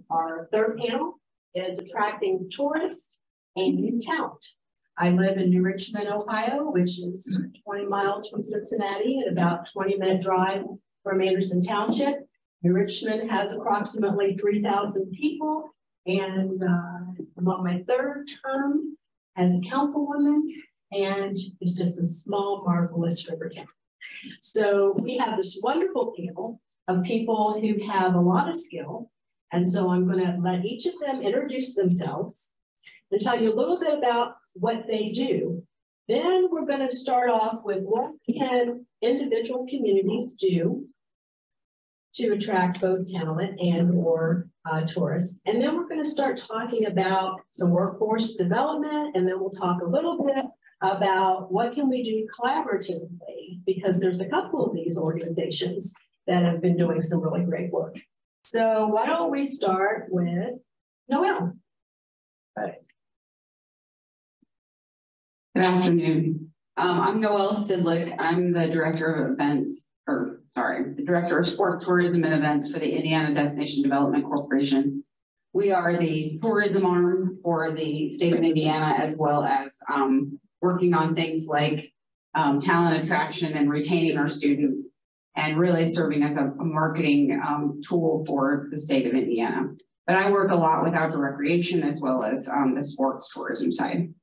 Our third panel is attracting tourists and new talent. I live in New Richmond, Ohio, which is 20 miles from Cincinnati and about 20-minute drive from Anderson Township. New Richmond has approximately 3,000 people, and I'm on my third term as a councilwoman, and it's just a small, marvelous river town. So we have this wonderful panel of people who have a lot of skill, and so I'm going to let each of them introduce themselves and tell you a little bit about what they do. Then we're going to start off with what can individual communities do to attract both talent and or tourists. And then we're going to start talking about some workforce development, and then we'll talk a little bit about what can we do collaboratively, because there's a couple of these organizations that have been doing some really great work. So why don't we start with Noelle? Right. Good afternoon. I'm Noelle Szydlyk. I'm the director of events, the director of sports tourism and events for the Indiana Destination Development Corporation. We are the tourism arm for the state of Indiana, as well as working on things like talent attraction and retaining our students, and really serving as a marketing tool for the state of Indiana. But I work a lot with outdoor recreation as well as the sports tourism side.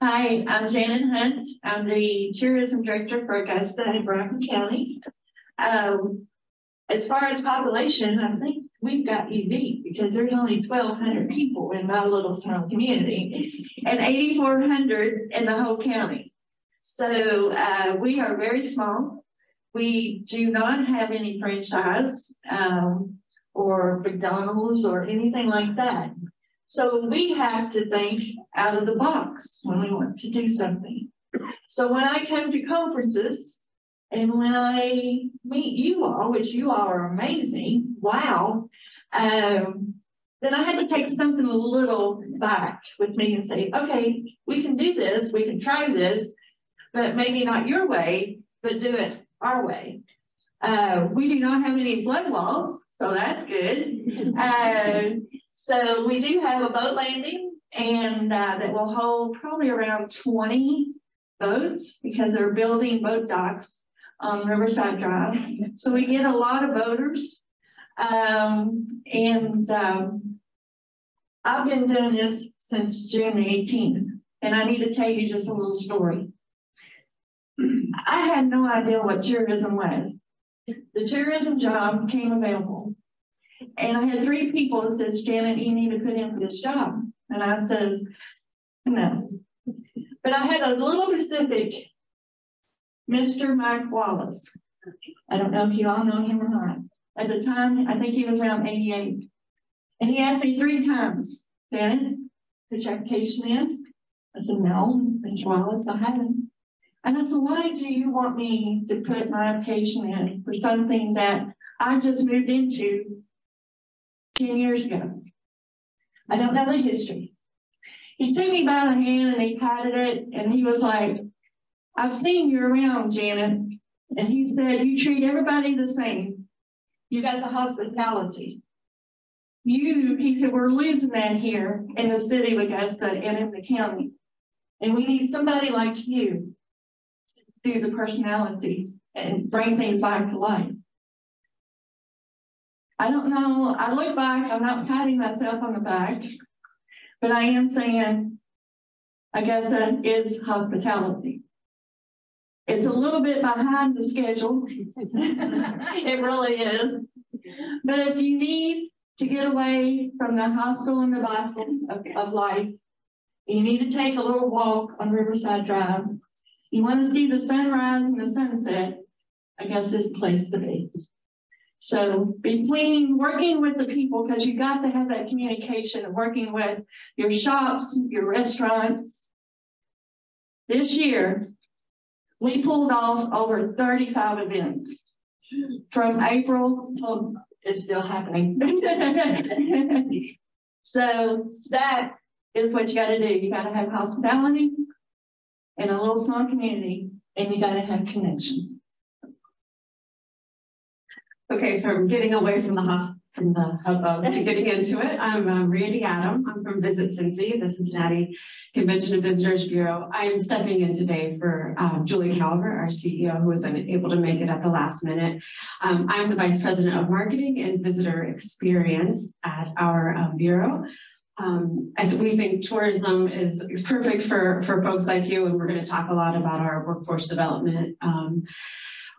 Hi, I'm Janet Hunt. I'm the tourism director for Augusta and Bracken County. As far as population, I think we've got you beat, because there's only 1,200 people in my little small community and 8,400 in the whole county. So we are very small. We do not have any franchise or McDonald's or anything like that. So we have to think out of the box when we want to do something. So when I come to conferences and when I meet you all, which you all are amazing, wow, then I had to take something a little back with me and say, okay, we can do this, we can try this, but maybe not your way, but do it our way. We do not have any flood walls, so that's good. So we do have a boat landing, and that will hold probably around 20 boats, because they're building boat docks on Riverside Drive. So we get a lot of boaters. I've been doing this since June 18th, and I need to tell you just a little story. I had no idea what tourism was. The tourism job came available. And I had 3 people that says, Janet, you need to put in for this job. And I says, no. But I had a little specific, Mr. Mike Wallace. I don't know if you all know him or not. At the time, I think he was around 88. And he asked me 3 times, Janet, put your application in? I said, no, Mr. Wallace, I haven't. And I said, why do you want me to put my application in for something that I just moved into 10 years ago? I don't know the history. He took me by the hand and he patted it, and he was like, I've seen you around, Janet. And he said, you treat everybody the same. You got the hospitality. He said, we're losing that here in the city of Augusta and in the county. And we need somebody like you to do the personality and bring things back to life. I don't know, I look back, I'm not patting myself on the back, but I am saying, I guess that is hospitality. It's a little bit behind the schedule. It really is. But if you need to get away from the hustle and the bustle of life, you need to take a little walk on Riverside Drive. You want to see the sunrise and the sunset, I guess this is the place to be. So between working with the people, because you got to have that communication and working with your shops, your restaurants. This year, we pulled off over 35 events from April till it's still happening. So that is what you got to do. You got to have hospitality in a little small community, and you got to have connections. Okay, from getting away from the hubbub to getting into it, I'm Randy Adam. I'm from Visit Cincy, the Cincinnati Convention and Visitors Bureau. I am stepping in today for Julie Calvert, our CEO, who was unable to make it at the last minute. I'm the Vice President of Marketing and Visitor Experience at our Bureau. We think tourism is perfect for folks like you, and we're going to talk a lot about our workforce development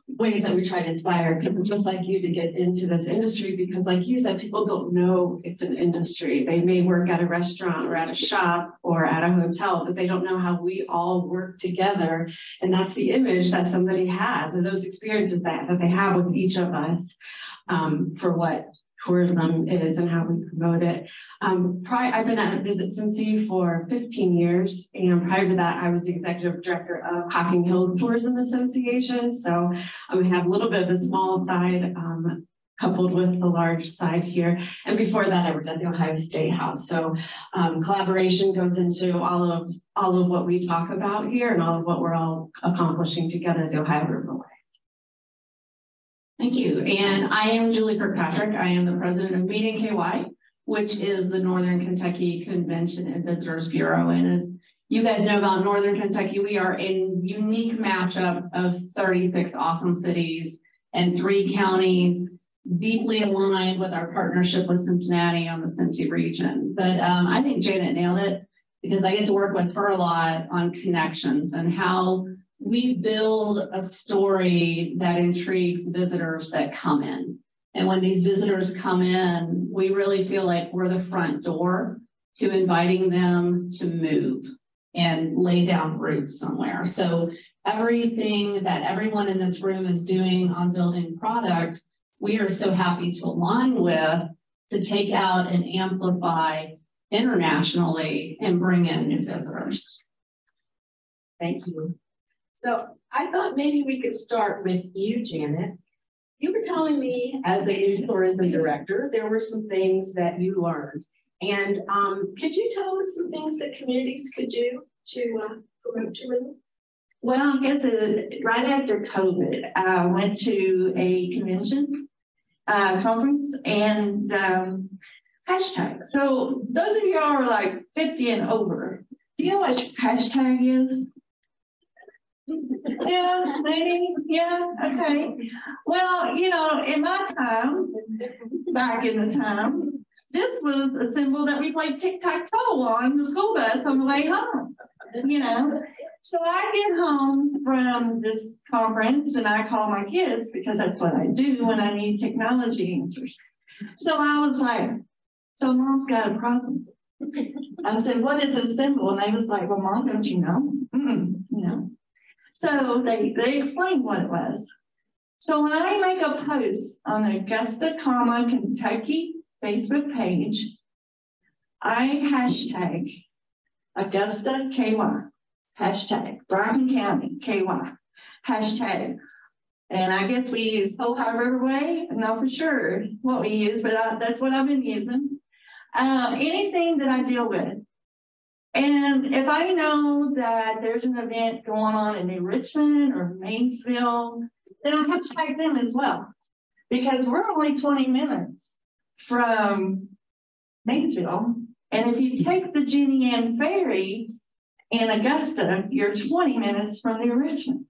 ways that we try to inspire people just like you to get into this industry, because like you said, people don't know it's an industry. They may work at a restaurant or at a shop or at a hotel, but they don't know how we all work together. And that's the image that somebody has, and those experiences that they have with each of us for what tourism is and how we promote it. I've been at Visit Cincy for 15 years, and prior to that, I was the executive director of Hocking Hills Tourism Association. So we have a little bit of the small side coupled with the large side here. And before that, I worked at the Ohio State House. So collaboration goes into all of what we talk about here and all of what we're all accomplishing together at the Ohio Riverway. Thank you. And I am Julie Kirkpatrick. I am the president of MeetNKY, which is the Northern Kentucky Convention and Visitors Bureau. And as you guys know about Northern Kentucky, we are a unique mashup of 36 awesome cities and 3 counties, deeply aligned with our partnership with Cincinnati on the Cincy region. But I think Janet nailed it, because I get to work with her a lot on connections and how we build a story that intrigues visitors that come in. And when these visitors come in, we really feel like we're the front door to inviting them to move and lay down roots somewhere. So everything that everyone in this room is doing on building product, we are so happy to align with, to take out and amplify internationally and bring in new visitors. Thank you. So I thought maybe we could start with you, Janet. You were telling me, as a new tourism director, there were some things that you learned. And could you tell us some things that communities could do to promote tourism? Well, I guess right after COVID, I went to a convention conference and hashtag. So those of you all are like 50 and over, do you know what hashtag is? Yeah, maybe, yeah, okay. Well, you know, in my time, back in the time, this was a symbol that we played tic-tac-toe on the school bus on the way home, you know. So I get home from this conference and I call my kids, because that's what I do when I need technology answers. So I was like, so Mom's got a problem. I said, what is this symbol? And they was like, well, Mom, don't you know? You know. So they explained what it was. So when I make a post on the Augusta, Kentucky Facebook page, I hashtag Augusta KY, hashtag Bracken County KY, hashtag. And I guess we use Ohio Riverway, not for sure what we use, but that's what I've been using. Anything that I deal with. And if I know that there's an event going on in New Richmond or Maysville, then I hashtag them as well. Because we're only 20 minutes from Maysville. And if you take the Jenny Ann Ferry in Augusta, you're 20 minutes from New Richmond.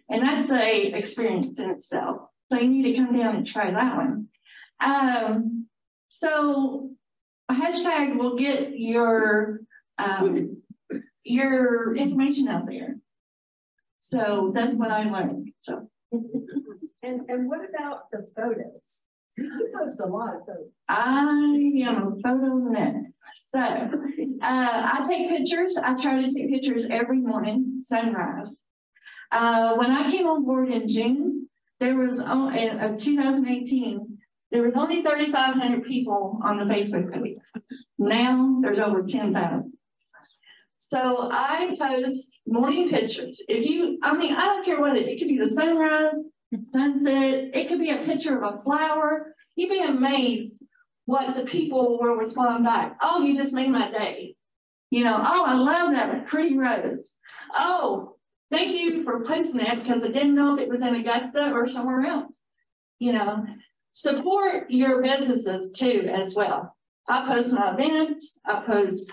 And that's a experience in itself. So you need to come down and try that one. So a hashtag will get your information out there. So that's what I learned. So. And what about the photos? You post a lot of photos. I am a photo nut. So I take pictures. I try to take pictures every morning, sunrise. When I came on board in June, there was of 2018, there was only 3,500 people on the Facebook page. Now there's over 10,000. So I post morning pictures. I don't care what it could be, the sunrise, sunset, it could be a picture of a flower. You'd be amazed what the people will respond back. Oh, you just made my day. You know, oh, I love that pretty rose. Oh, thank you for posting that, because I didn't know if it was in Augusta or somewhere else. you know, support your businesses too as well. I post my events, I post,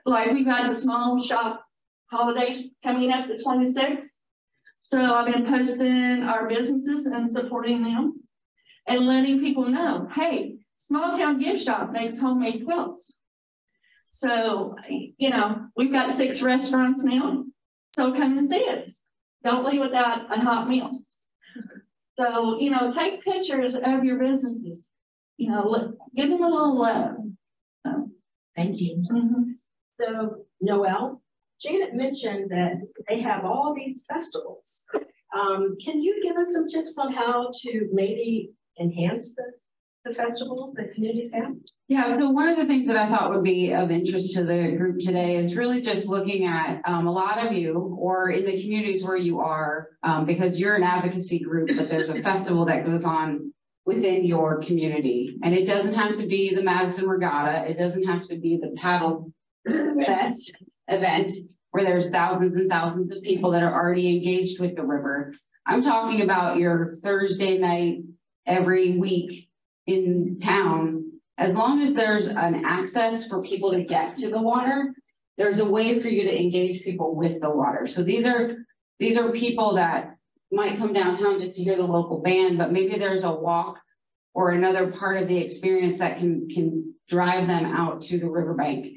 like we've got the small shop holiday coming up the 26th. So I've been posting our businesses and supporting them and letting people know, hey, Small Town Gift Shop makes homemade quilts. So, you know, we've got 6 restaurants now. So come and see us. Don't leave without a hot meal. So, you know, take pictures of your businesses. You know, give them a little love. So, Thank you. So, Noelle, Janet mentioned that they have all these festivals. Can you give us some tips on how to maybe enhance the festivals that communities have? Yeah, so one of the things that I thought would be of interest to the group today is really just looking at a lot of you, or in the communities where you are, because you're an advocacy group, but there's a festival that goes on within your community. And it doesn't have to be the Madison Regatta. It doesn't have to be the Paddle Fest event where there's thousands and thousands of people that are already engaged with the river. I'm talking about your Thursday night every week in town. As long as there's an access for people to get to the water, there's a way for you to engage people with the water. So these are people that might come downtown just to hear the local band, but maybe there's a walk or another part of the experience that can drive them out to the riverbank.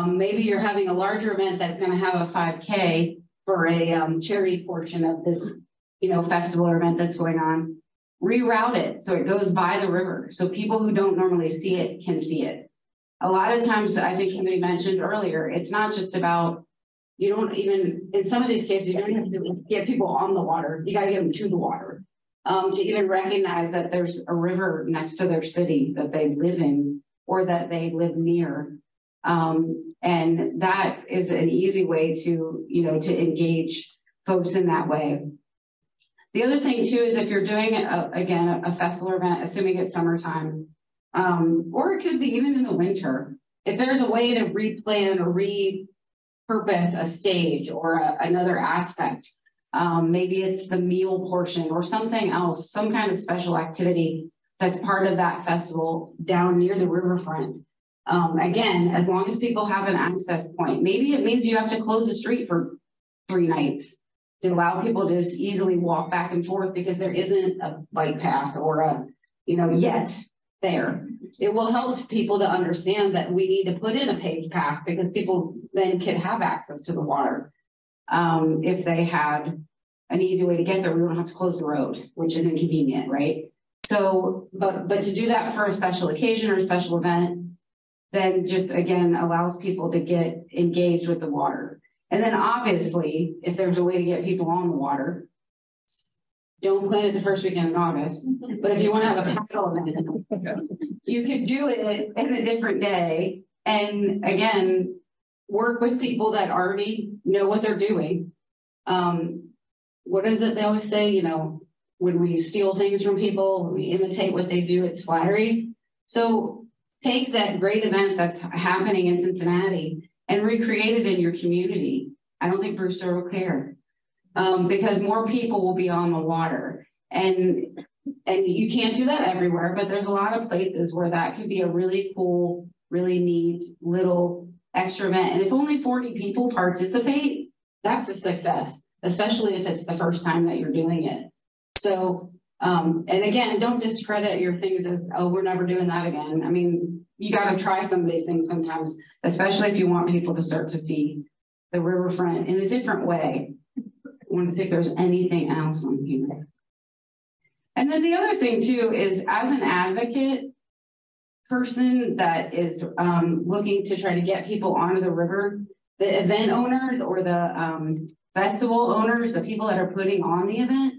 Maybe you're having a larger event that's going to have a 5K for a charity portion of this, you know, festival or event that's going on. Reroute it so it goes by the river, so people who don't normally see it can see it. A lot of times, I think somebody mentioned earlier, it's not just about, you don't even, in some of these cases, you don't have to get people on the water, you got to get them to the water. To even recognize that there's a river next to their city that they live in or that they live near. And that is an easy way to, you know, to engage folks in that way. The other thing too is if you're doing again a festival event, assuming it's summertime, or it could be even in the winter, if there's a way to replan or repurpose a stage or another aspect, maybe it's the meal portion or something else, some kind of special activity that's part of that festival down near the riverfront. Again, as long as people have an access point, maybe it means you have to close the street for 3 nights. To allow people to just easily walk back and forth because there isn't a bike path or a, you know, yet there. It will help people to understand that we need to put in a paved path because people then can have access to the water. If they had an easy way to get there, we don't have to close the road, which is inconvenient, right? So, but to do that for a special occasion or a special event, then just again allows people to get engaged with the water. And then obviously, if there's a way to get people on the water, don't plan it the first weekend in August. But if you want to have a paddle event, you could do it in a different day. And again, work with people that already know what they're doing. What is it they always say? You know, when we steal things from people, when we imitate what they do, it's flattery. So take that great event that's happening in Cincinnati and recreate it in your community. I don't think Brewster will care because more people will be on the water. And you can't do that everywhere, but there's a lot of places where that could be a really cool, really neat little extra event. And if only 40 people participate, that's a success, especially if it's the first time that you're doing it. So, and again, don't discredit your things as, oh, we're never doing that again. I mean, you got to try some of these things sometimes, especially if you want people to start to see the riverfront in a different way. I want to see if there's anything else on here. And then the other thing too is as an advocate person that is looking to try to get people onto the river, the event owners or the festival owners, the people that are putting on the event,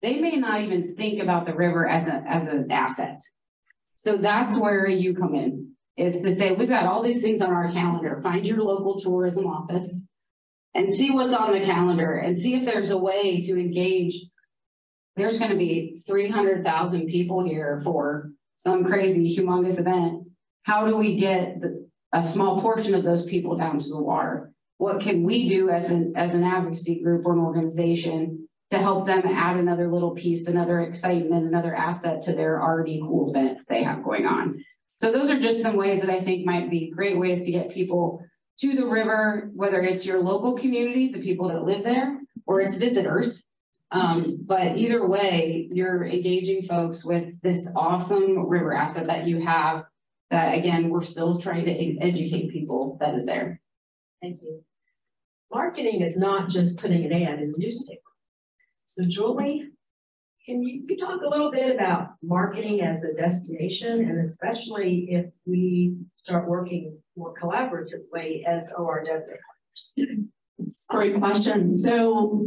they may not even think about the river as an asset. So that's where you come in, is to say, we've got all these things on our calendar. Find your local tourism office and see what's on the calendar and see if there's a way to engage. There's going to be 300,000 people here for some crazy, humongous event. How do we get a small portion of those people down to the water? What can we do as an advocacy group or an organization to help them add another little piece, another excitement, another asset to their already cool event they have going on. So those are just some ways that I think might be great ways to get people to the river, whether it's your local community, the people that live there, or it's visitors. But either way, you're engaging folks with this awesome river asset that you have that, again, we're still trying to educate people that is there. Thank you. Marketing is not just putting an ad in the newspaper. So Julie, can you talk a little bit about marketing as a destination, and especially if we start working more collaboratively as ORW partners? It's a great question. So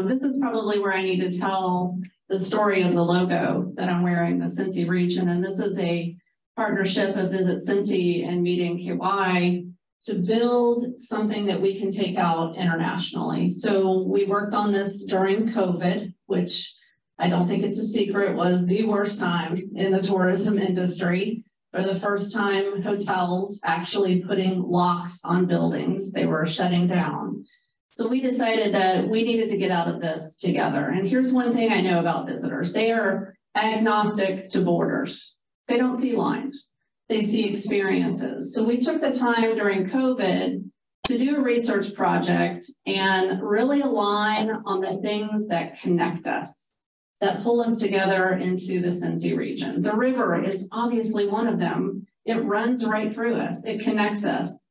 this is probably where I need to tell the story of the logo that I'm wearing, the Cincy region. And this is a partnership of Visit Cincy and MeetNKY to build something that we can take out internationally. So we worked on this during COVID, which I don't think it's a secret, was the worst time in the tourism industry. For the first time, hotels actually putting locks on buildings. They were shutting down. So we decided that we needed to get out of this together. And here's one thing I know about visitors. They are agnostic to borders. They don't see lines. They see experiences. So we took the time during COVID to do a research project and really align on the things that connect us, that pull us together into the Cincy region. The river is obviously one of them. It runs right through us. It connects us.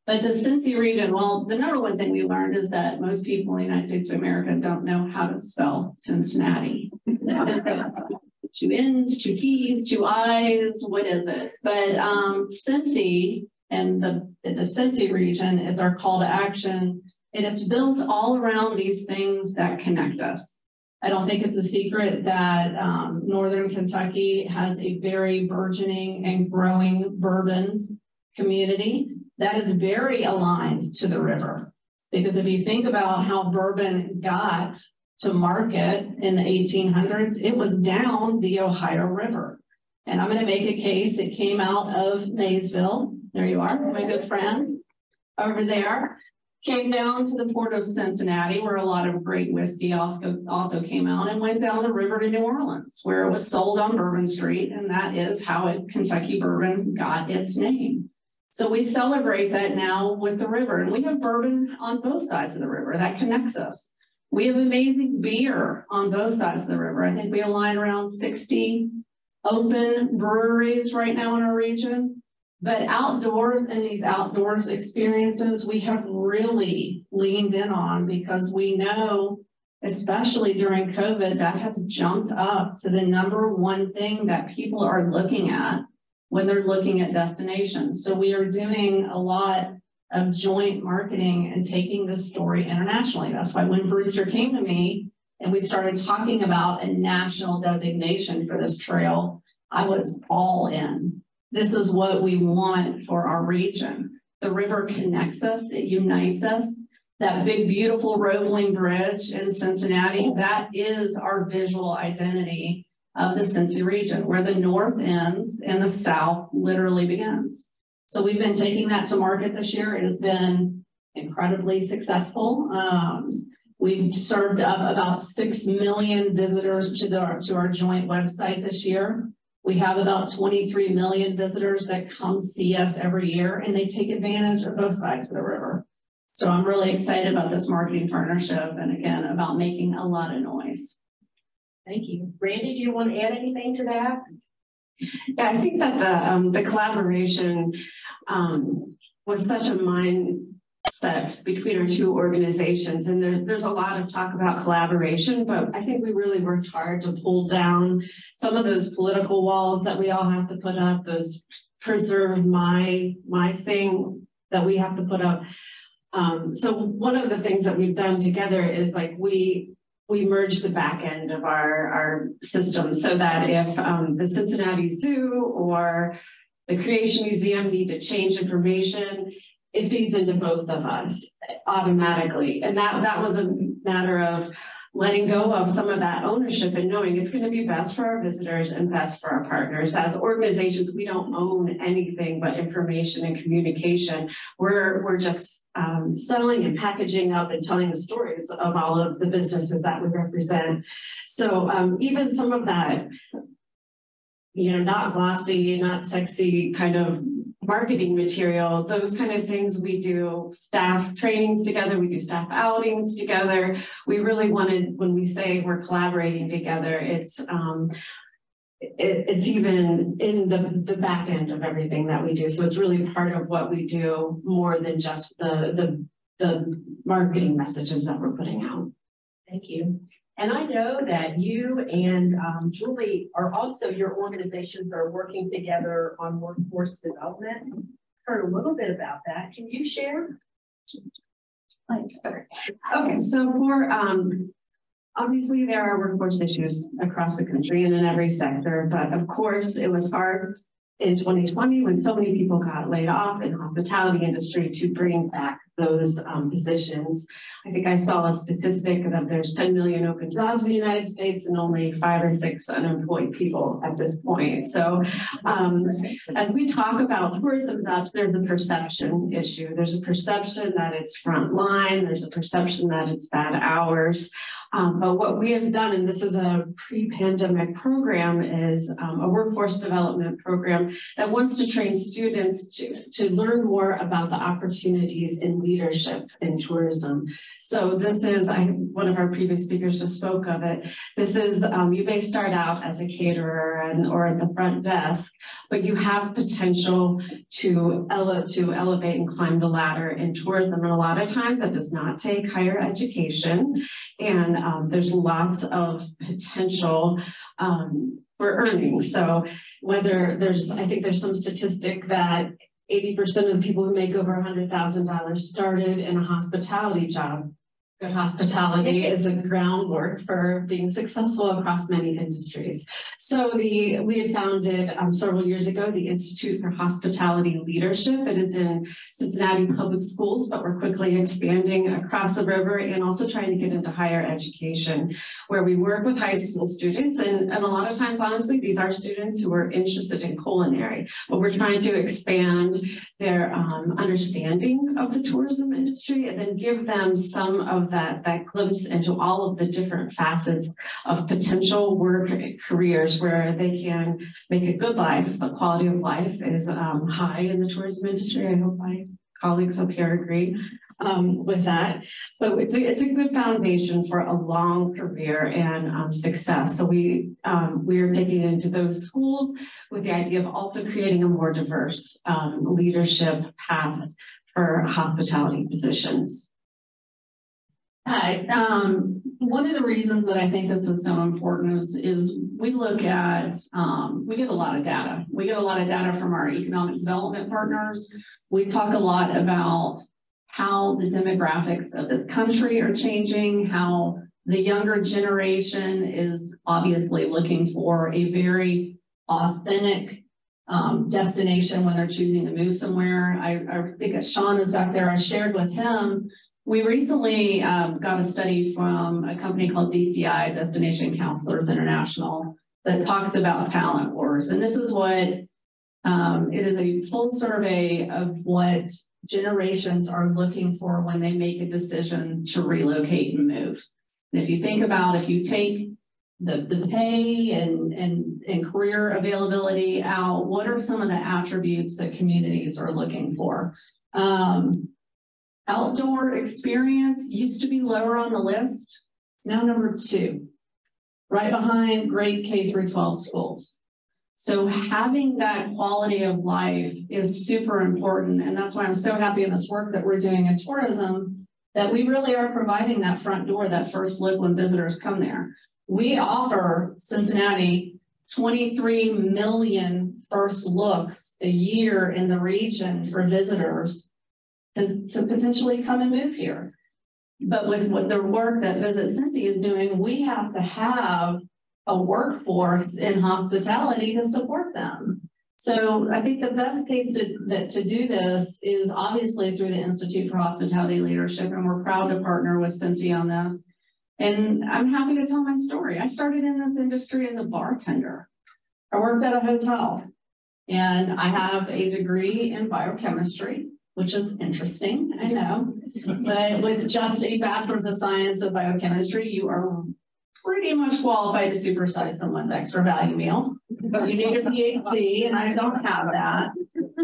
But the Cincy region, well, the number one thing we learned is that most people in the United States of America don't know how to spell Cincinnati. Two N's, two T's, two I's, what is it? But Cincy and the Cincy region is our call to action, and it's built all around these things that connect us. I don't think it's a secret that Northern Kentucky has a very burgeoning and growing bourbon community that is very aligned to the river. Because if you think about how bourbon got to market in the 1800s, it was down the Ohio River. And I'm going to make a case. It came out of Maysville. There you are, my good friend over there. Came down to the port of Cincinnati, where a lot of great whiskey also came out, and went down the river to New Orleans, where it was sold on Bourbon Street. And that is how Kentucky bourbon got its name. So we celebrate that now with the river. And we have bourbon on both sides of the river that connects us. We have amazing beer on both sides of the river. I think we align around 60 open breweries right now in our region. But outdoors and these outdoors experiences, we have really leaned in on, because we know, especially during COVID, that has jumped up to the number one thing that people are looking at when they're looking at destinations. So we are doing a lot of joint marketing and taking this story internationally. That's why when Brewster came to me and we started talking about a national designation for this trail, I was all in. This is what we want for our region. The river connects us, it unites us. That big, beautiful rolling bridge in Cincinnati, that is our visual identity of the Cincy region, where the north ends and the south literally begins. So we've been taking that to market this year. It has been incredibly successful. We've served up about 6 million visitors to our joint website this year. We have about 23 million visitors that come see us every year, and they take advantage of both sides of the river. So I'm really excited about this marketing partnership, and again, about making a lot of noise. Thank you. Randy, do you want to add anything to that? Yeah, I think that the collaboration was such a mindset between our two organizations, and there's a lot of talk about collaboration, but I think we really worked hard to pull down some of those political walls that we all have to put up, those preserve my thing that we have to put up. So one of the things that we've done together is like we merged the back end of our system, so that if the Cincinnati Zoo or the Creation Museum need to change information, it feeds into both of us automatically. And that was a matter of letting go of some of that ownership and knowing it's going to be best for our visitors and best for our partners. As organizations, we don't own anything but information and communication. We're just selling and packaging up and telling the stories of all of the businesses that we represent. So even some of that, you know, not glossy, not sexy kind of marketing material, those kind of things we do staff trainings together, we do staff outings together. We really wanted, when we say we're collaborating together, it's even in the back end of everything that we do. So it's really part of what we do more than just the marketing messages that we're putting out. Thank you. And I know that you and Julie are also, your organizations are working together on workforce development. Heard a little bit about that. Can you share? Okay, so for obviously there are workforce issues across the country and in every sector, but of course it was hard in 2020 when so many people got laid off in the hospitality industry to bring back those positions. I think I saw a statistic that there's 10 million open jobs in the United States and only 5 or 6 unemployed people at this point. So as we talk about tourism jobs, there's a perception issue. There's a perception that it's frontline. There's a perception that it's bad hours. But what we have done, and this is a pre-pandemic program, is a workforce development program that wants to train students to learn more about the opportunities in leadership in tourism. So this is, one of our previous speakers just spoke of it. This is, you may start out as a caterer or at the front desk, but you have potential to elevate and climb the ladder in tourism. And a lot of times that does not take higher education. And there's lots of potential for earnings. So whether I think there's some statistic that 80% of the people who make over $100,000 started in a hospitality job. Good hospitality is a groundwork for being successful across many industries. So we had founded several years ago the Institute for Hospitality Leadership. It is in Cincinnati Public Schools, but we're quickly expanding across the river and also trying to get into higher education, where we work with high school students. And a lot of times, honestly, these are students who are interested in culinary, but we're trying to expand their understanding of the tourism industry and then give them some of that glimpse into all of the different facets of potential work careers where they can make a good life. The quality of life is high in the tourism industry. I hope my colleagues up here agree with that. But it's a good foundation for a long career and success. So we are taking it into those schools with the idea of also creating a more diverse leadership path for hospitality positions. Hi. One of the reasons that I think this is so important is we look at, we get a lot of data. We get a lot of data from our economic development partners. We talk a lot about how the demographics of the country are changing, how the younger generation is obviously looking for a very authentic destination when they're choosing to move somewhere. I think as Sean is back there, I shared with him, we recently got a study from a company called DCI, Destination Counselors International, that talks about talent wars. And this is what, it is a full survey of what generations are looking for when they make a decision to relocate and move. And if you think about, if you take the pay and career availability out, what are some of the attributes that communities are looking for? Outdoor experience used to be lower on the list, now number 2, right behind great K-12 schools. So having that quality of life is super important. And that's why I'm so happy in this work that we're doing in tourism, that we really are providing that front door, that first look when visitors come there. We offer Cincinnati 23 million first looks a year in the region for visitors to potentially come and move here. But with the work that Visit Cincy is doing, we have to have a workforce in hospitality to support them. So I think the best case to do this is obviously through the Institute for Hospitality Leadership, and we're proud to partner with Cincy on this. And I'm happy to tell my story. I started in this industry as a bartender. I worked at a hotel and I have a degree in biochemistry, which is interesting, I know. But with just a bachelor's of science of biochemistry, you are pretty much qualified to supersize someone's extra value meal. You need a PhD, and I don't have that.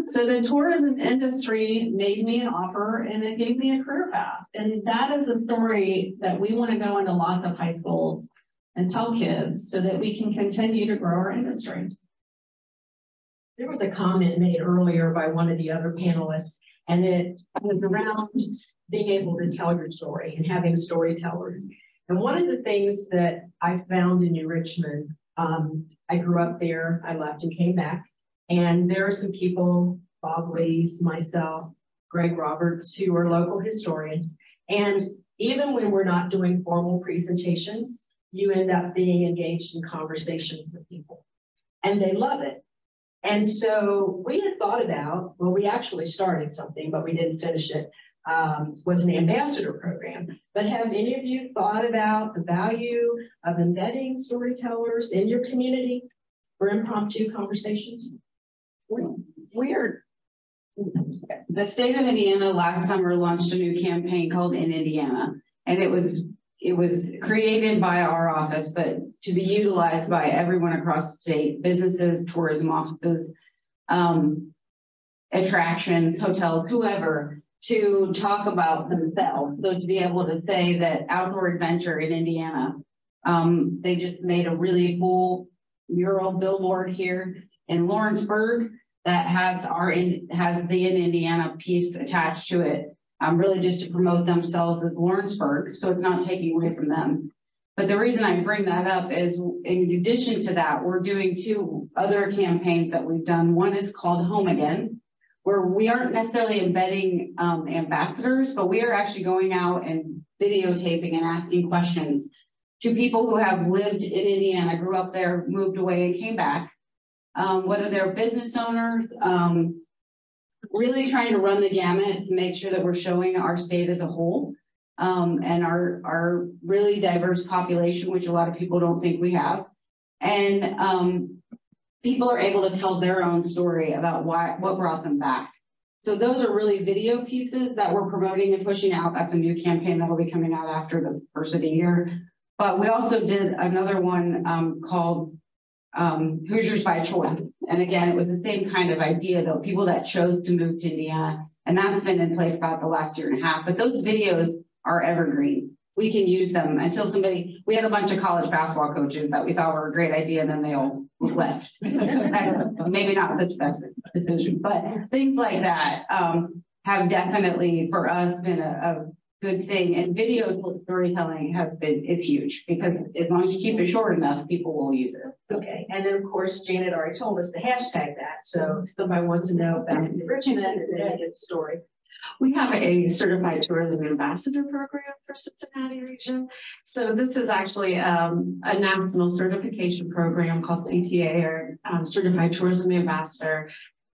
So the tourism industry made me an offer and it gave me a career path. And that is the story that we want to go into lots of high schools and tell kids so that we can continue to grow our industry. There was a comment made earlier by one of the other panelists, and it was around being able to tell your story and having storytellers. And one of the things that I found in New Richmond, I grew up there, I left and came back, and there are some people, Bob Lees, myself, Greg Roberts, who are local historians. And even when we're not doing formal presentations, you end up being engaged in conversations with people, and they love it. And so we had thought about, well, we actually started something, but we didn't finish it, was an ambassador program. But have any of you thought about the value of embedding storytellers in your community for impromptu conversations? The state of Indiana last summer launched a new campaign called In Indiana, and it was created by our office, but to be utilized by everyone across the state, businesses, tourism offices, attractions, hotels, whoever, to talk about themselves. So to be able to say that outdoor adventure in Indiana, they just made a really cool mural billboard here in Lawrenceburg that has the In Indiana piece attached to it. Really just to promote themselves as Lawrenceburg, so it's not taking away from them. But the reason I bring that up is, in addition to that, we're doing two other campaigns that we've done. One is called Home Again, where we aren't necessarily embedding ambassadors, but we are actually going out and videotaping and asking questions to people who have lived in Indiana, grew up there, moved away, and came back. Whether they're business owners, really trying to run the gamut to make sure that we're showing our state as a whole, and our really diverse population, which a lot of people don't think we have. And people are able to tell their own story about what brought them back. So those are really video pieces that we're promoting and pushing out. That's a new campaign that will be coming out after the first of the year. But we also did another one called Hoosiers by Choice. And again, it was the same kind of idea, though, people that chose to move to Indiana. And that's been in place about the last year and a half. But those videos are evergreen. We can use them until we had a bunch of college basketball coaches that we thought were a great idea, and then they all left. Maybe not such a best decision, but things like that have definitely, for us, been a good thing. And video storytelling it's huge, because as long as you keep it short enough, people will use it. Okay, and then of course, Janet already told us to hashtag that. So if somebody wants to know about Richmond, and then they get the story. We have a certified tourism ambassador program for Cincinnati region. So this is actually a national certification program called CTA, or Certified Tourism Ambassador,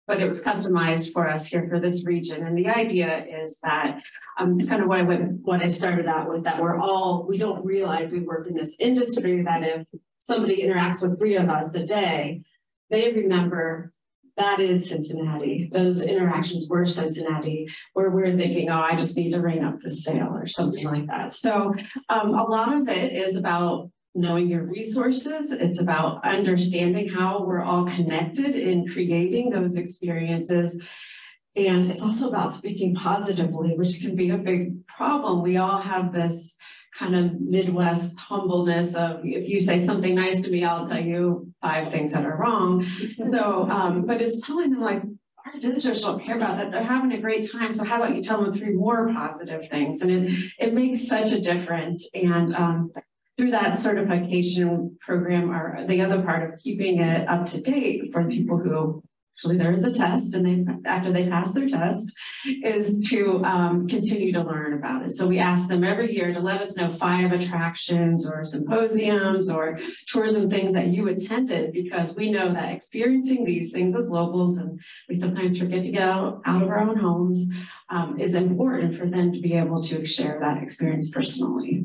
but it was customized for us here for this region. And the idea is that it's kind of what I started out with, that we don't realize we work in this industry, that if somebody interacts with 3 of us a day, they remember that is Cincinnati. Those interactions were Cincinnati, where we're thinking, oh, I just need to ring up the sale or something like that. So a lot of it is about knowing your resources. It's about understanding how we're all connected in creating those experiences. And it's also about speaking positively, which can be a big problem. We all have this kind of Midwest humbleness of, if you say something nice to me, I'll tell you 5 things that are wrong. So, but it's telling them, like, our visitors don't care about that. They're having a great time. So how about you tell them 3 more positive things? And it makes such a difference. And through that certification program, or the other part of keeping it up to date for people who, actually there is a test, and after they pass their test, is to continue to learn about it. So we ask them every year to let us know 5 attractions or symposiums or tourism things that you attended, because we know that experiencing these things as locals, and we sometimes forget to get out of our own homes, is important for them to be able to share that experience personally.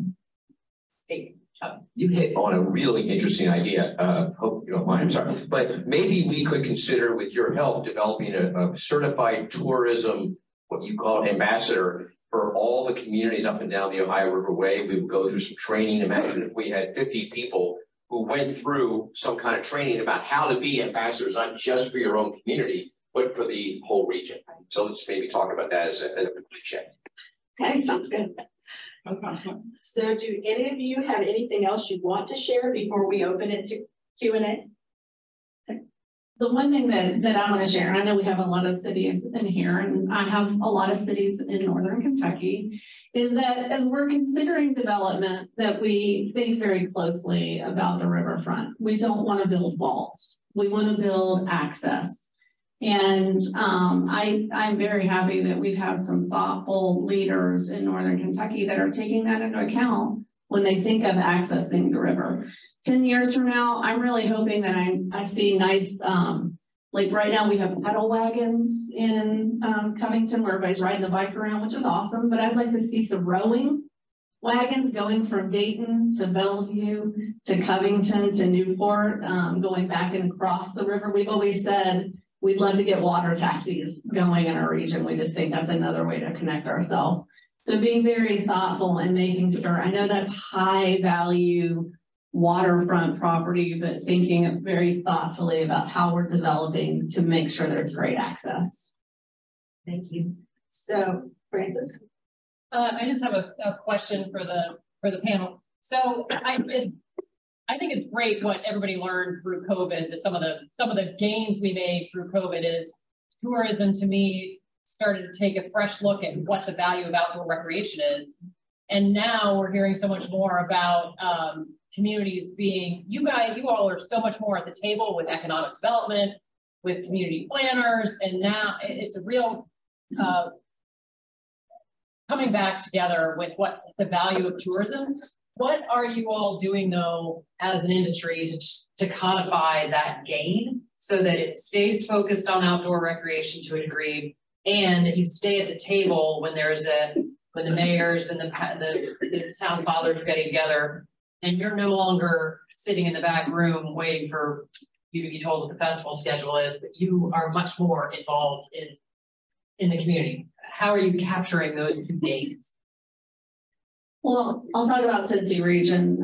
You hit on a really interesting idea. Hope you don't mind, I'm sorry. But maybe we could consider, with your help, developing a certified tourism, what you call an ambassador, for all the communities up and down the Ohio River Way. We would go through some training. Imagine if we had 50 people who went through some kind of training about how to be ambassadors, not just for your own community, but for the whole region. So let's maybe talk about that as a check. Okay, sounds good. So do any of you have anything else you'd want to share before we open it to Q&A? The one thing that I want to share, and I know we have a lot of cities in here, and I have a lot of cities in Northern Kentucky, is that as we're considering development, that we think very closely about the riverfront. We don't want to build walls. We want to build access. And I'm very happy that we have some thoughtful leaders in Northern Kentucky that are taking that into account when they think of accessing the river. 10 years from now, I'm really hoping that I see nice, like right now we have pedal wagons in Covington where everybody's riding the bike around, which is awesome, but I'd like to see some rowing wagons going from Dayton to Bellevue to Covington to Newport, going back and across the river. We've always said we'd love to get water taxis going in our region. We just think that's another way to connect ourselves. So being very thoughtful and making sure, I know that's high value waterfront property, but thinking very thoughtfully about how we're developing to make sure there's great access. Thank you. So, Francis? I just have a question for the panel. So I think it's great what everybody learned through COVID. Some of the gains we made through COVID is tourism, to me, started to take a fresh look at what the value of outdoor recreation is. And now we're hearing so much more about communities being, you all are so much more at the table with economic development, with community planners, and now it's a real coming back together with what the value of tourism. What are you all doing though as an industry to codify that gain so that it stays focused on outdoor recreation to a degree, and that you stay at the table when when the mayors and the town fathers are getting together, and you're no longer sitting in the back room waiting for you to be told what the festival schedule is, but you are much more involved in the community? How are you capturing those two gains? Well, I'll talk about Cincy region.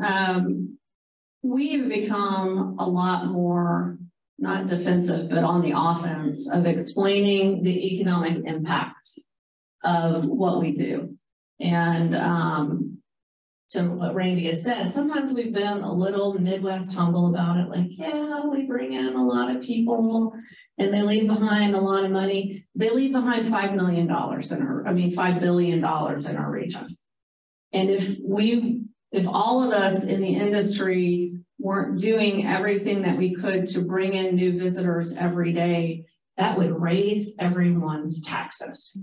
We've become a lot more, not defensive, but on the offense of explaining the economic impact of what we do. And to what Randy has said, sometimes we've been a little Midwest humble about it, like, yeah, we bring in a lot of people and they leave behind a lot of money. They leave behind $5 billion in our region. And if all of us in the industry weren't doing everything that we could to bring in new visitors every day, that would raise everyone's taxes.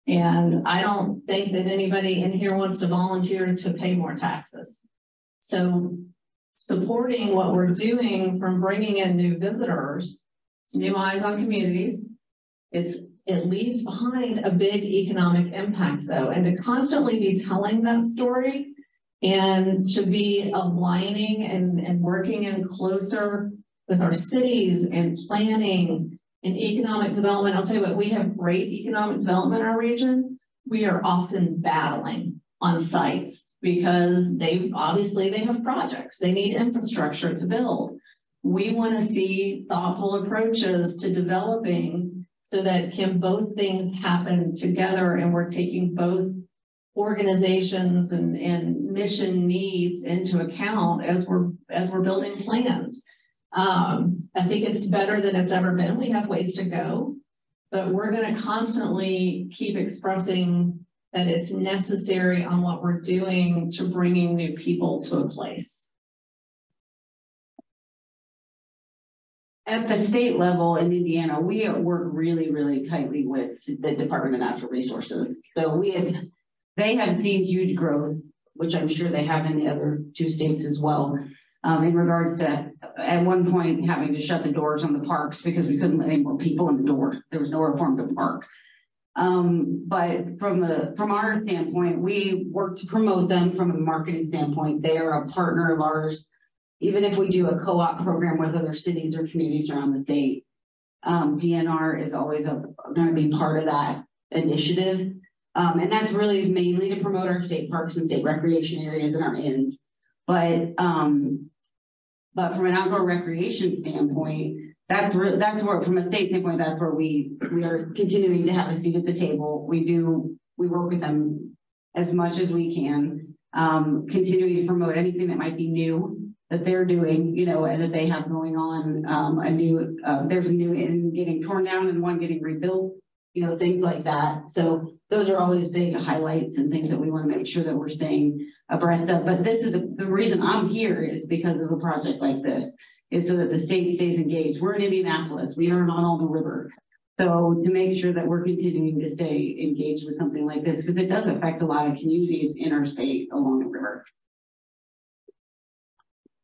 And I don't think that anybody in here wants to volunteer to pay more taxes. So supporting what we're doing from bringing in new visitors, it's new eyes on communities. It leaves behind a big economic impact though. And to constantly be telling that story and to be aligning and working in closer with our cities and planning and economic development. I'll tell you what, we have great economic development in our region. We are often battling on sites because they have projects. They need infrastructure to build. We want to see thoughtful approaches to developing so that can both things happen together, and we're taking both organizations and mission needs into account as we're building plans. I think it's better than it's ever been. We have ways to go, but we're going to constantly keep expressing that it's necessary on what we're doing to bringing new people to a place. At the state level in Indiana, we work really, really tightly with the Department of Natural Resources. So they have seen huge growth, which I'm sure they have in the other two states as well. In regards to, at one point, having to shut the doors on the parks because we couldn't let any more people in the door. There was nowhere for them to park. But from our standpoint, we work to promote them from a marketing standpoint. They are a partner of ours. Even if we do a co-op program with other cities or communities around the state, DNR is always going to be part of that initiative. And that's really mainly to promote our state parks and state recreation areas and our inns. But from an outdoor recreation standpoint, that's where, from a state standpoint, that's where we are continuing to have a seat at the table. We work with them as much as we can, continuing to promote anything that might be new that they're doing, and that they have going on. There's a new inn getting torn down and one getting rebuilt, things like that. So those are always big highlights and things that we want to make sure that we're staying abreast of. But the reason I'm here is because of a project like this, is so that the state stays engaged. We're in Indianapolis. We are not on the river. So to make sure that we're continuing to stay engaged with something like this, because it does affect a lot of communities in our state along the river.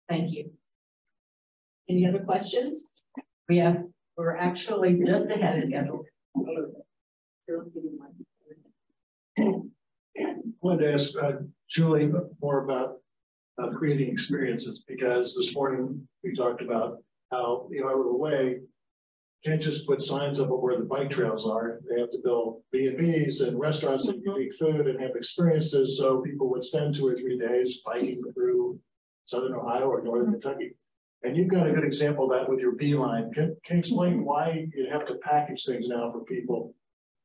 Thank you. Any other questions? We're actually just ahead of schedule. I wanted to ask Julie more about creating experiences, because this morning we talked about how out of the way, can't just put signs up where the bike trails are. They have to build B&Bs and restaurants that can make food and have experiences, so people would spend 2 or 3 days biking through Southern Ohio or Northern Kentucky. And you've got a good example of that with your beeline. Can you explain why you have to package things now for people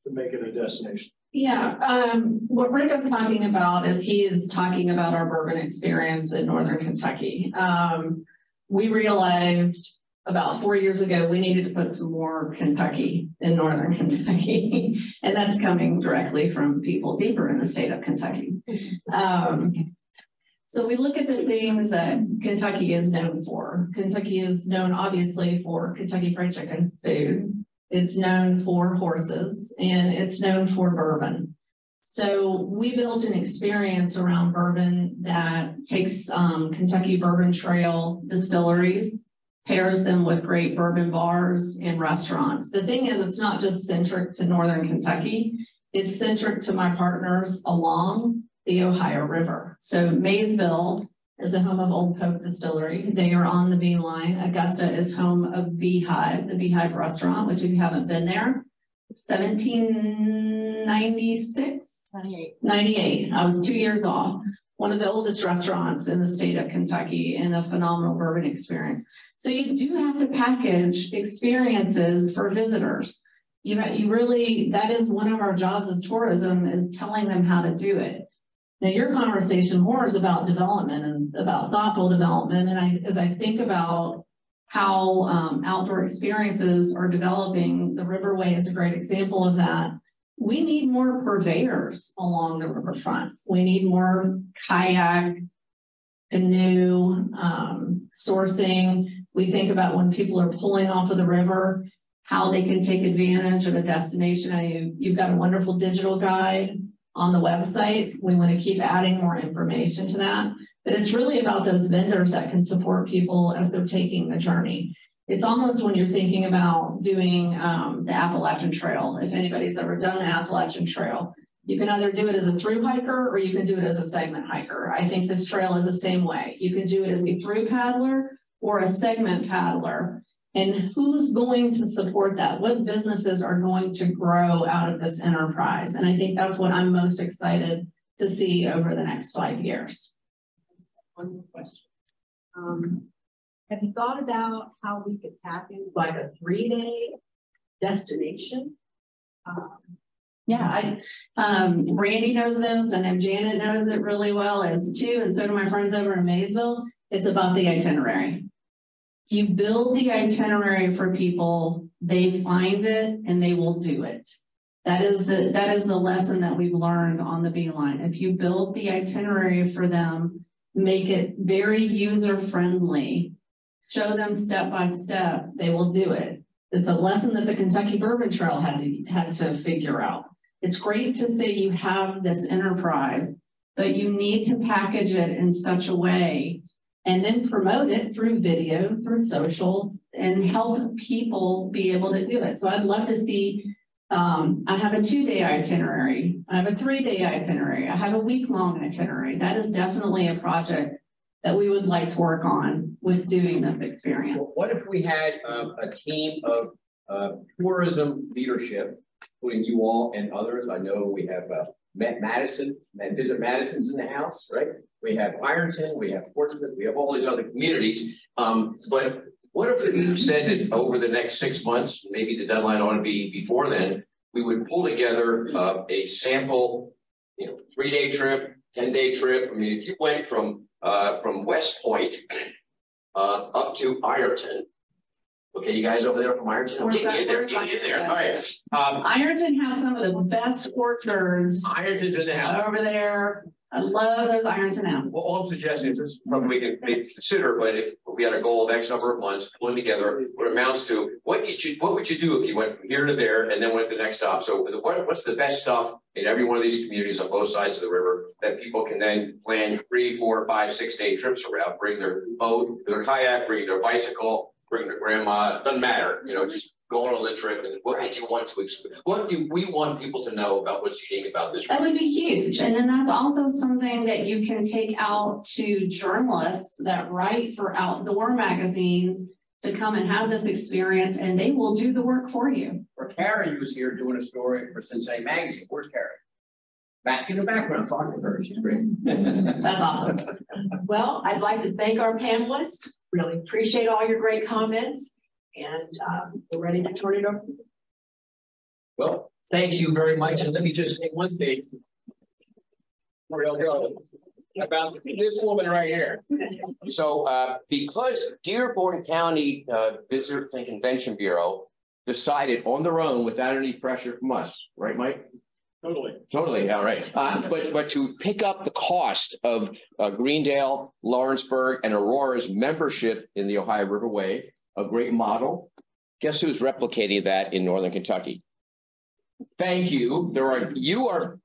to make it a destination? Yeah, what Rick is talking about is he is talking about our bourbon experience in Northern Kentucky. We realized about 4 years ago, we needed to put some more Kentucky in Northern Kentucky, and that's coming directly from people deeper in the state of Kentucky. So we look at the things that Kentucky is known for. Kentucky is known obviously for Kentucky Fried Chicken food. It's known for horses, and it's known for bourbon. So we built an experience around bourbon that takes Kentucky Bourbon Trail distilleries, pairs them with great bourbon bars and restaurants. The thing is, it's not just centric to Northern Kentucky. It's centric to my partners along the Ohio River. So Maysville is the home of Old Pope Distillery. They are on the Beeline. Augusta is home of Beehive, the Beehive restaurant, which if you haven't been there, 1796? 98. I was 2 years off. One of the oldest restaurants in the state of Kentucky, and a phenomenal bourbon experience. So you do have to package experiences for visitors. You really, that is one of our jobs as tourism, is telling them how to do it. Now, your conversation more is about development and about thoughtful development. And as I think about how outdoor experiences are developing, the Riverway is a great example of that. We need more purveyors along the riverfront. We need more kayak, canoe, sourcing. We think about when people are pulling off of the river, how they can take advantage of a destination. You've got a wonderful digital guide on the website. We want to keep adding more information to that. But it's really about those vendors that can support people as they're taking the journey. It's almost when you're thinking about doing the Appalachian Trail. If anybody's ever done the Appalachian Trail, you can either do it as a through hiker or you can do it as a segment hiker. I think this trail is the same way. You can do it as a through paddler or a segment paddler. And who's going to support that? What businesses are going to grow out of this enterprise? And I think that's what I'm most excited to see over the next 5 years. One more question. Have you thought about how we could tap into like a 3-day destination? Yeah, Randy knows this, and Janet knows it really well as too, and so do my friends over in Maysville. It's about the itinerary. You build the itinerary for people, they find it and they will do it. That is the lesson that we've learned on the Beeline. If you build the itinerary for them, make it very user-friendly, show them step by step, they will do it. It's a lesson that the Kentucky Bourbon Trail had to figure out. It's great to say you have this enterprise, but you need to package it in such a way and then promote it through video, through social, and help people be able to do it. So I'd love to see I have a 2-day itinerary. I have a 3-day itinerary. I have a week-long itinerary. That is definitely a project that we would like to work on with doing this experience. Well, what if we had a team of tourism leadership, including you all and others? I know we have Madison, and Visit Madison's in the house, right? We have Ironton, we have Portsmouth, we have all these other communities. But what if we said that over the next 6 months, maybe the deadline ought to be before then, we would pull together a sample, 3-day trip, 10-day trip. I mean, if you went from West Point up to Ironton. Okay, you guys over there from Ironton? We're Get there. All right. Ironton has some of the best orchards. Ironton's in the house. Over there. I love those Ironton apples. Well, all I'm suggesting is this probably we can maybe consider, but if we had a goal of X number of months, pulling together what amounts to what would you do if you went from here to there and then went to the next stop? So what's the best stuff in every one of these communities on both sides of the river that people can then plan 3, 4, 5, 6 day trips around, bring their boat, their kayak, bring their bicycle, bring their grandma, it doesn't matter, just go on a trip. And what did you want to experience? What do we want people to know about what's unique about this? That would be huge. And then that's also something that you can take out to journalists that write for outdoor magazines to come and have this experience, and they will do the work for you. Or Carrie was here doing a story for Cincy magazine. Where's Carrie? Back in the background talking to her. She's great. That's awesome. Well, I'd like to thank our panelists. Really appreciate all your great comments, and we're ready to turn it over. Well, thank you very much. And let me just say one thing about this woman right here. So because Dearborn County Visitors and Convention Bureau decided on their own without any pressure from us, right, Mike? Totally. All right. But to pick up the cost of Greendale, Lawrenceburg, and Aurora's membership in the Ohio Riverway, a great model. Guess who's replicating that in Northern Kentucky? Thank you.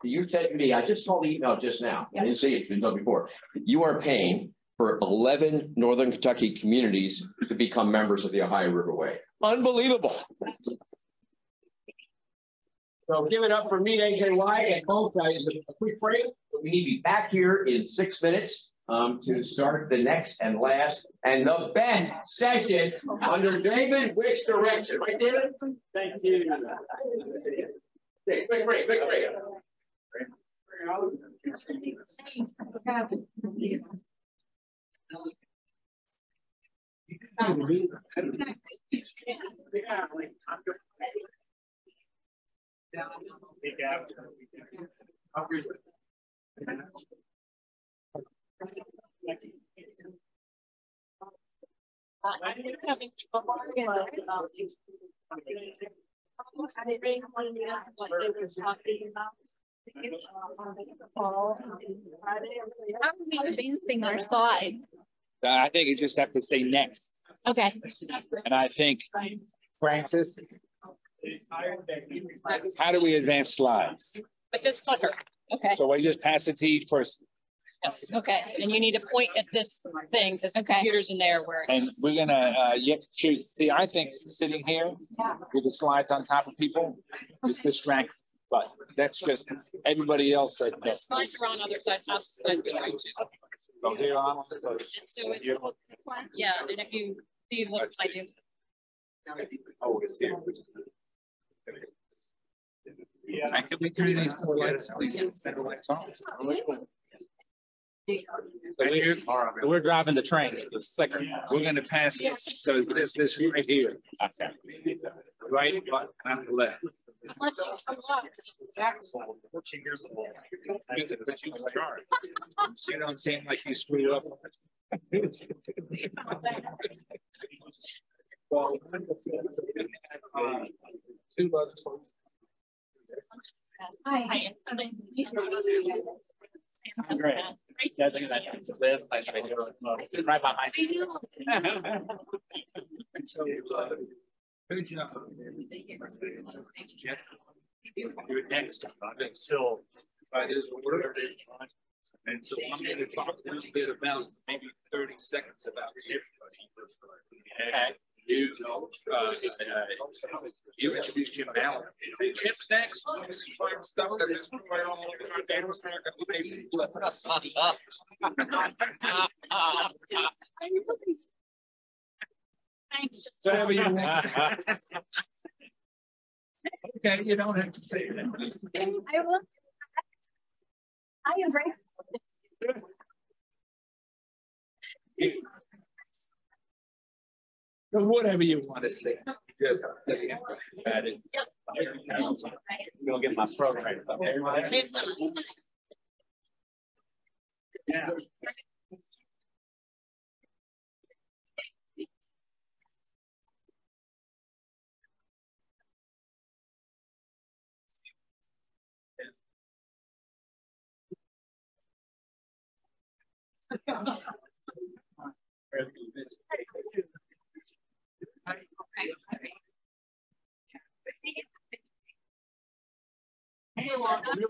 You said to me, I just saw the email just now. I didn't see it before. You are paying for 11 Northern Kentucky communities to become members of the Ohio Riverway. Unbelievable. So give it up for MeetNKY and both sides. A quick break. We need to be back here in 6 minutes to start the next and last and the best session under David Wick's direction. Right, David? Thank you. Quick break. How are we advancing our slide? I think you just have to say next. Okay. And I think, Francis, how do we advance slides? With this clicker. Okay. So we just pass it to each person. Yes. Okay. And you need to point at this thing because the computer's in there where. And we're gonna choose. See, I think sitting here with the slides on top of people is distracting. But that's just everybody else. The slides are on other side. So here on. So it's yeah. And if you see what I do. Oh, it's here. Yeah. Can we turn these four lights, please? Center lights on. So we're driving the train. The second, we're going to pass this. So this right here, right on the left. 14 years old. But you you don't seem like you screwed up. Well, two others. Hi. Great. Yeah, I think that live like I do right behind you. So, good job. You're next. So, his order. And so I'm going to talk a little bit about maybe 30 seconds about everybody. Okay. You introduced Jim Allen. Jim's next. Stuff that is right on Thanks. whatever you want. Okay, you don't have to say that. I will. I embrace. So whatever you want to say. Just say about it. Go get my program. Yeah. You're welcome.